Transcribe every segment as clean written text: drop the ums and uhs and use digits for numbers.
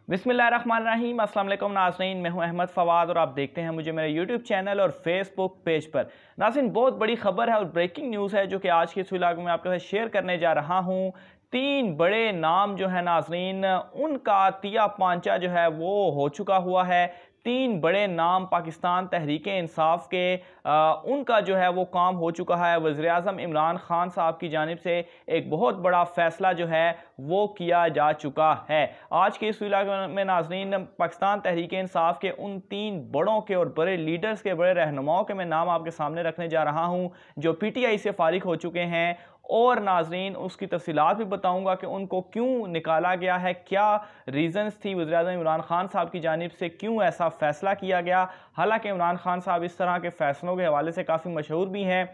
बिस्मिल्लाहिर्रहमानिर्रहीम। अस्सलाम वालेकुम नाज़रीन, मैं हूं अहमद फवाद और आप देखते हैं मुझे मेरे यूट्यूब चैनल और फेसबुक पेज पर। नाज़रीन, बहुत बड़ी खबर है और ब्रेकिंग न्यूज़ है जो कि आज की इस व्लॉग में आपके साथ शेयर करने जा रहा हूं। तीन बड़े नाम जो है नाज़रीन, उनका तिया पांचा जो है वो हो चुका हुआ है। तीन बड़े नाम पाकिस्तान तहरीक इंसाफ के उनका जो है वो काम हो चुका है। वज़ीर-ए-आज़म इमरान खान साहब की जानिब से एक बहुत बड़ा फ़ैसला जो है वो किया जा चुका है। आज के इस व्लॉग में नाज़रीन पाकिस्तान तहरीक इंसाफ के उन तीन बड़ों के और बड़े लीडर्स के, बड़े रहनुमाओं के मैं नाम आपके सामने रखने जा रहा हूँ जो PTI से फारिग हो चुके हैं। और नाज़रीन उसकी तफसीलात भी बताऊंगा कि उनको क्यों निकाला गया है, क्या रीज़न्स थी वज़ीर-ए-आज़म इमरान खान साहब की जानिब से, क्यों ऐसा फ़ैसला किया गया। हालांकि इमरान खान साहब इस तरह के फ़ैसलों के हवाले से काफ़ी मशहूर भी हैं।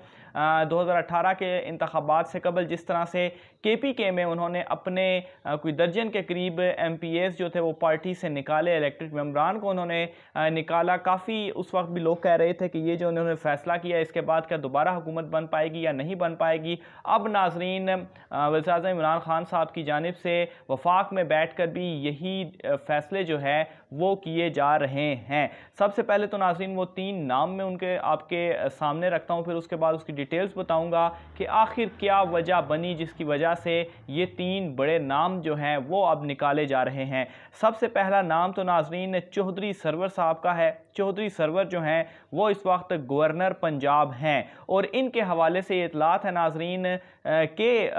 2018 के इंतखाबात से कबल जिस तरह से KPK में उन्होंने अपने कोई दर्जन के करीब MPAs जो थे वो पार्टी से निकाले, इलेक्टेड मेंबरान को उन्होंने निकाला। काफ़ी उस वक्त भी लोग कह रहे थे कि ये जो उन्होंने फ़ैसला किया इसके बाद क्या दोबारा हुकूमत बन पाएगी या नहीं बन पाएगी। अब नाज़रीन वज़ीर-ए-आज़म इमरान खान साहब की जानिब से वफाक में बैठ कर भी यही फ़ैसले जो है वो किए जा रहे हैं। सबसे पहले तो नाज़रीन वो तीन नाम में उनके आपके सामने रखता हूँ, फिर उसके बाद उसकी डिटेल्स बताऊँगा कि आखिर क्या वजह बनी जिसकी वजह से ये तीन बड़े नाम जो हैं वो अब निकाले जा रहे हैं। सबसे पहला नाम तो नाज़रीन चौधरी सरवर साहब का है। चौधरी सरवर जो हैं वो इस वक्त गवर्नर पंजाब हैं और इनके हवाले से ये इतलात है नाज़रीन कि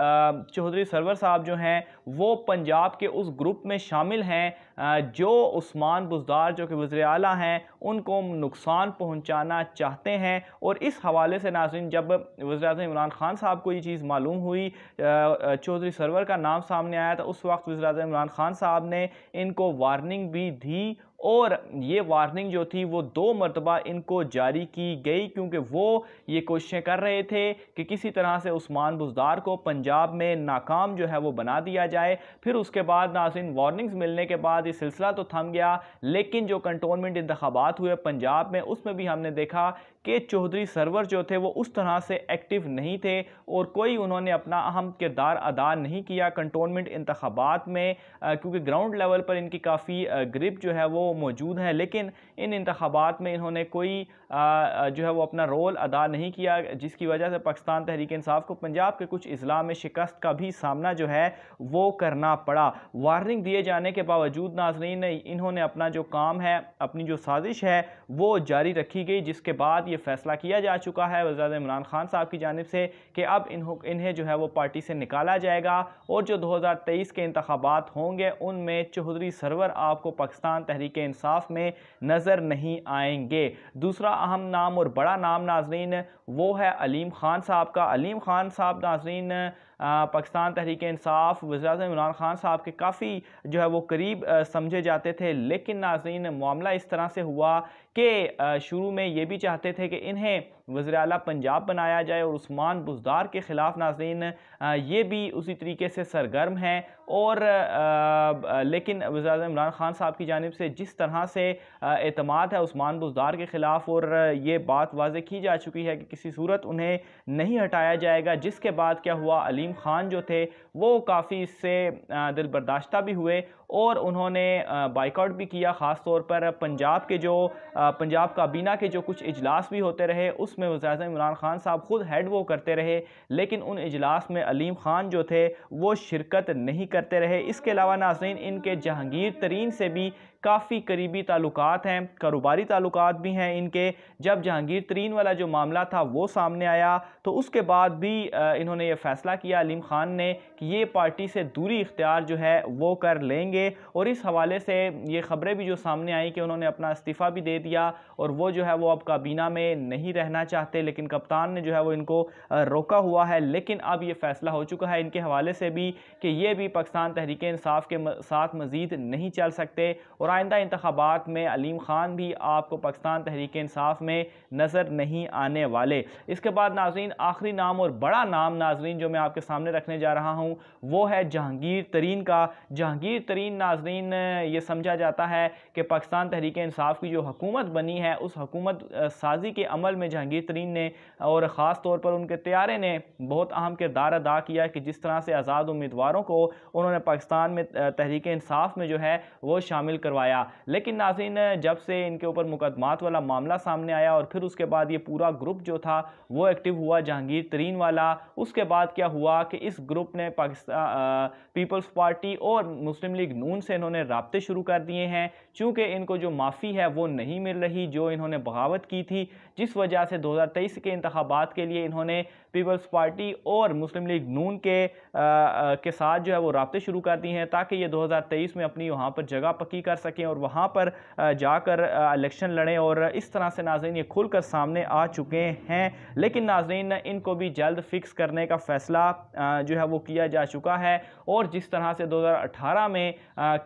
चौधरी सरवर साहब जो हैं वो पंजाब के उस ग्रुप में शामिल हैं जो उस्मान बुज़दार जो कि वज़ीर आला हैं उनको नुकसान पहुंचाना चाहते हैं। और इस हवाले से नाज़रीन जब वज़ीर-ए-आज़म इमरान खान साहब को ये चीज़ मालूम हुई, चौधरी सरवर का नाम सामने आया, तो उस वक्त वज़ीर-ए-आज़म इमरान खान साहब ने इनको वार्निंग भी दी और ये वार्निंग जो थी वो 2 मरतबा इनको जारी की गई क्योंकि वो ये कोशिशें कर रहे थे कि किसी तरह से उस्मान बुज़दार को पंजाब में नाकाम जो है वो बना दिया जाए। फिर उसके बाद नाज़रीन वार्निंग्स मिलने के बाद ये सिलसिला तो थम गया, लेकिन जो कंटोनमेंट इंतखाबात हुए पंजाब में उसमें भी हमने देखा कि चौधरी सरवर जो थे वो उस तरह से एक्टिव नहीं थे और कोई उन्होंने अपना अहम किरदार अदा नहीं किया कंटोनमेंट इंतखाबात में, क्योंकि ग्राउंड लेवल पर इनकी काफ़ी ग्रिप जो है वो मौजूद है, लेकिन इन इंतखाबात में इन्होंने कोई जो है वो अपना रोल अदा नहीं किया, जिसकी वजह से पाकिस्तान तहरीक इंसाफ को पंजाब के कुछ अज़ला में शिकस्त का भी सामना जो है वो करना पड़ा। वार्निंग दिए जाने के बावजूद नाज़रीन इन्होंने अपना जो काम है, अपनी जो साजिश है वो जारी रखी गई, जिसके बाद ये फैसला किया जा चुका है वज़ीर-ए-आज़म इमरान खान साहब की जानिब से कि अब इन्हें जो है वो पार्टी से निकाला जाएगा और जो 2023 के इंतखाबात होंगे उनमें चौधरी सरवर आपको पाकिस्तान तहरीक इंसाफ में नज़र नहीं आएंगे। दूसरा अहम नाम और बड़ा नाम नाज़रीन वो है अलीम खान साहब का। अलीम खान साहब नाज़रीन पाकिस्तान तहरीक इंसाफ वज़ीर-ए-आज़म इमरान खान साहब के काफ़ी जो है वो करीब समझे जाते थे, लेकिन नाज़रीन मामला इस तरह से हुआ कि शुरू में ये भी चाहते थे कि इन्हें वज़ीर आला पंजाब बनाया जाए और उस्मान बुज़दार के ख़िलाफ़ नाज़रीन ये भी उसी तरीके से सरगर्म हैं और लेकिन वज़ीर-ए-आज़म इमरान खान साहब की जानिब से जिस तरह से एतमाद है उस्मान बुज़दार के ख़िलाफ़ और ये बात वाज़ेह की जा चुकी है कि किसी सूरत उन्हें नहीं हटाया जाएगा, जिसके बाद क्या हुआ, अलीम खान जो थे वो काफ़ी इससे दिल बर्दाश्ता भी हुए और उन्होंने बाइकआउट भी किया। ख़ास तौर पर पंजाब काबीना के जो कुछ इजलास भी होते रहे उसमें वज़ीर-ए-आज़म इमरान खान साहब खुद हेड वो करते रहे, लेकिन उन इजलास में अलीम खान जो थे वो शिरकत नहीं करते रहे। इसके अलावा नाज़रीन इनके जहांगीर तरीन से भी काफ़ी करीबी ताल्लुकात हैं, कारोबारी ताल्लुकात भी हैं इनके। जब जहांगीर तरीन वाला जो मामला था वो सामने आया तो उसके बाद भी इन्होंने ये फ़ैसला किया अलीम खान ने कि ये पार्टी से दूरी इख्तियार जो है वो कर लेंगे और इस हवाले से ये ख़बरें भी जो सामने आई कि उन्होंने अपना इस्तीफ़ा भी दे दिया और वो जो है वो अब काबीना में नहीं रहना चाहते, लेकिन कप्तान ने जो है वो इनको रोका हुआ है। लेकिन अब ये फ़ैसला हो चुका है इनके हवाले से भी कि ये भी पाकिस्तान तहरीक इंसाफ के साथ मज़ीद नहीं चल सकते और और आइंदा इंतखाबात में अलीम खान भी आपको पाकिस्तान तहरीक इंसाफ में नज़र नहीं आने वाले। इसके बाद नाज़रीन आखिरी नाम और बड़ा नाम नाज़रीन जो मैं आपके सामने रखने जा रहा हूँ वो है जहांगीर तरीन का। जहांगीर तरीन नाज़रीन ये समझा जाता है कि पाकिस्तान तहरीक इंसाफ की जो हुकूमत बनी है उस हुकूमत साजी के अमल में जहांगीर तरीन ने और ख़ास तौर पर उनके तैयारे ने बहुत अहम किरदार अदा किया कि जिस तरह से आज़ाद उम्मीदवारों को उन्होंने पाकिस्तान में तहरीक इंसाफ में जो है वो शामिल करवाया। लेकिन नाज़रीन जब से इनके ऊपर मुकदमात वाला मामला सामने आया और फिर उसके बाद ये पूरा ग्रुप जो था वो एक्टिव हुआ जहांगीर तरीन वाला, उसके बाद क्या हुआ कि इस ग्रुप ने पाकिस्तान पीपल्स पार्टी और मुस्लिम लीग नून से इन्होंने राब्ते शुरू कर दिए हैं, चूँकि इनको जो माफ़ी है वो नहीं मिल रही जो इन्होंने बगावत की थी, जिस वजह से 2023 के इंतखाबात के लिए इन्होंने पीपल्स पार्टी और मुस्लिम लीग नून के साथ जो है वो राब्ते शुरू कर दिए हैं ताकि ये 2023 में अपनी वहाँ पर जगह पक्की कर सकें और वहाँ पर जाकर इलेक्शन लड़ें। और इस तरह से नाज़रीन ये खुलकर सामने आ चुके हैं। लेकिन नाज़रीन इनको भी जल्द फिक्स करने का फ़ैसला जो है वो किया जा चुका है। और जिस तरह से 2018 में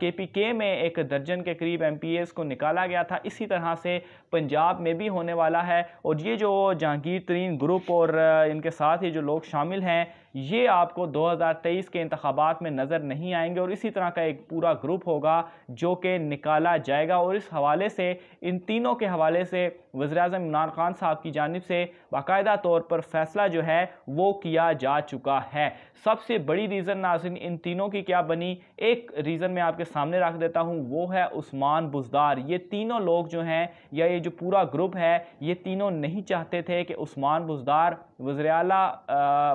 KPK में एक दर्जन के करीब MPs को निकाला गया था, इसी तरह से पंजाब में भी होने वाला है। और ये जो जहांगीर तरीन ग्रुप और इनके साथ ये जो लोग शामिल हैं ये आपको 2023 के इंतखाबात में नज़र नहीं आएंगे और इसी तरह का एक पूरा ग्रुप होगा जो कि निकाला जाएगा। और इस हवाले से इन तीनों के हवाले से वज़ीर-ए-आज़म इमरान खान साहब की जानिब से बाकायदा तौर पर फ़ैसला जो है वो किया जा चुका है। सबसे बड़ी रीज़न नाज़रीन इन तीनों की क्या बनी, एक रीज़न मैं आपके सामने रख देता हूँ, वो है उस्मान बुज़दार। ये तीनों लोग जो हैं या ये जो पूरा ग्रुप है ये तीनों नहीं चाहते थे कि उस्मान बुज़दार वज़ीर आला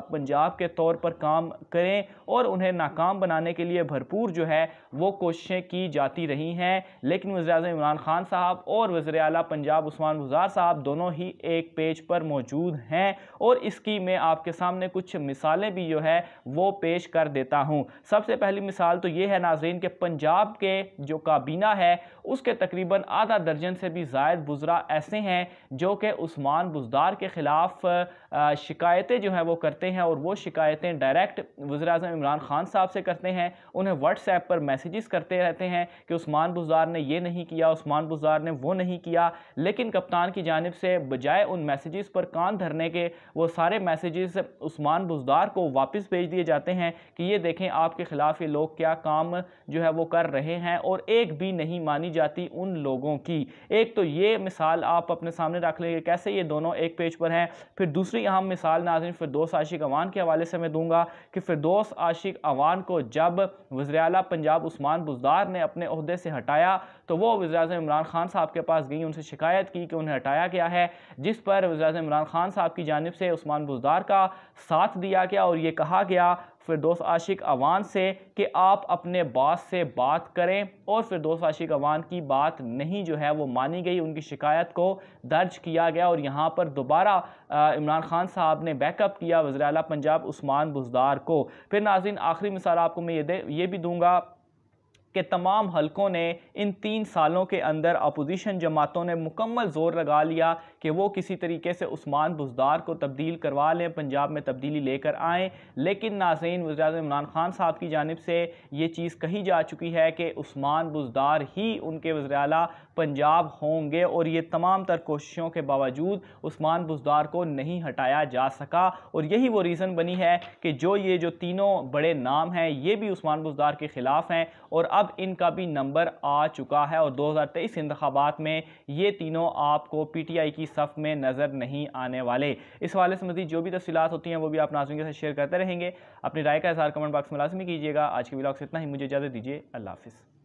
पंजाब के तौर पर काम करें और उन्हें नाकाम बनाने के लिए भरपूर जो है वो कोशिशें की जाती रही हैं। लेकिन वज़ीर-ए-आज़म इमरान खान साहब और वज़ीर आला पंजाब उस्मान बुज़दार साहब दोनों ही एक पेज पर मौजूद हैं और इसकी मैं आपके सामने कुछ मिसालें भी जो है वो पेश कर देता हूँ। सबसे पहली मिसाल तो ये है नाज़रीन कि पंजाब के जो काबीना है उसके तकरीबन आधा दर्जन से भी ज़ायद बुज़रा ऐसे हैं जो कि उस्मान बुज़दार के ख़िलाफ़ शिकायतें जो है वो करते हैं और वो शिकायतें डायरेक्ट वज़ीर-ए-आज़म इमरान खान साहब से करते हैं। उन्हें व्हाट्सएप पर मैसेजेस करते रहते हैं कि उस्मान बुज़दार ने ये नहीं किया, उस्मान बुज़दार ने वो नहीं किया। लेकिन कप्तान की जानिब से बजाय उन मैसेजेस पर कान धरने के वो सारे मैसेजेस उस्मान बुज़दार को वापस भेज दिए जाते हैं कि ये देखें आपके ख़िलाफ़ ये लोग क्या काम जो है वो कर रहे हैं और एक भी नहीं मानी जाती उन लोगों की। एक तो ये मिसाल आप अपने सामने रख लेंगे कैसे ये दोनों एक पेज पर हैं। फिर दूसरी अहम मिसाल नाज़रीन फिरदौस आशिक अवान के हवाले से मैं दूंगा कि फिरदौस आशिक अवान को जब वज़ीर आला पंजाब उस्मान बुज़दार ने अपने ओहदे से हटाया तो वो वज़ीर-ए-आज़म इमरान खान साहब के पास गई, उनसे शिकायत की कि उन्हें हटाया गया है, जिस पर वज़ीर-ए-आज़म इमरान खान साहब की जानिब से उस्मान बुज़दार का साथ दिया गया और ये कहा गया फिरदौस आशिक अवान से कि आप अपने बॉस से बात करें। और फिरदौस आशिक अवान की बात नहीं जो है वो मानी गई, उनकी शिकायत को दर्ज किया गया और यहाँ पर दोबारा इमरान खान साहब ने बैकअप किया वज़ीर आला पंजाब उस्मान बुज़दार को। फिर नाज़रीन आखिरी मिसाल आपको मैं ये भी दूंगा कि तमाम हलकों ने इन 3 सालों के अंदर अपोजिशन जमातों ने मुकम्मल ज़ोर लगा लिया कि वो किसी तरीके से उस्मान बुज़दार को तब्दील करवा लें, पंजाब में तब्दीली लेकर आएँ। लेकिन नाज़रीन वज़ीर-ए-आज़म इमरान खान साहब की जानिब से ये चीज़ कही जा चुकी है कि उस्मान बुज़दार ही उनके वज़ीर आला पंजाब होंगे और ये तमाम तर कोशिशों के बावजूद उस्मान बुज़दार को नहीं हटाया जा सका। और यही वो रीज़न बनी है कि ये जो तीनों बड़े नाम हैं ये भी उस्मान बुज़दार के ख़िलाफ़ हैं और अब इनका भी नंबर आ चुका है और 2023 इंतखाबात में ये तीनों आपको PTI की सफ़ में नज़र नहीं आने वाले। इस हवाले से मज़ीद जो भी तफ़सीलात होती हैं वो भी आप नाज़रीन के साथ शेयर करते रहेंगे। अपनी राय का इज़हार कमेंट बॉक्स में लाज़मी कीजिएगा। आज के व्लॉग से इतना ही, मुझे इजाज़त दीजिए। अल्लाह हाफ़िज़।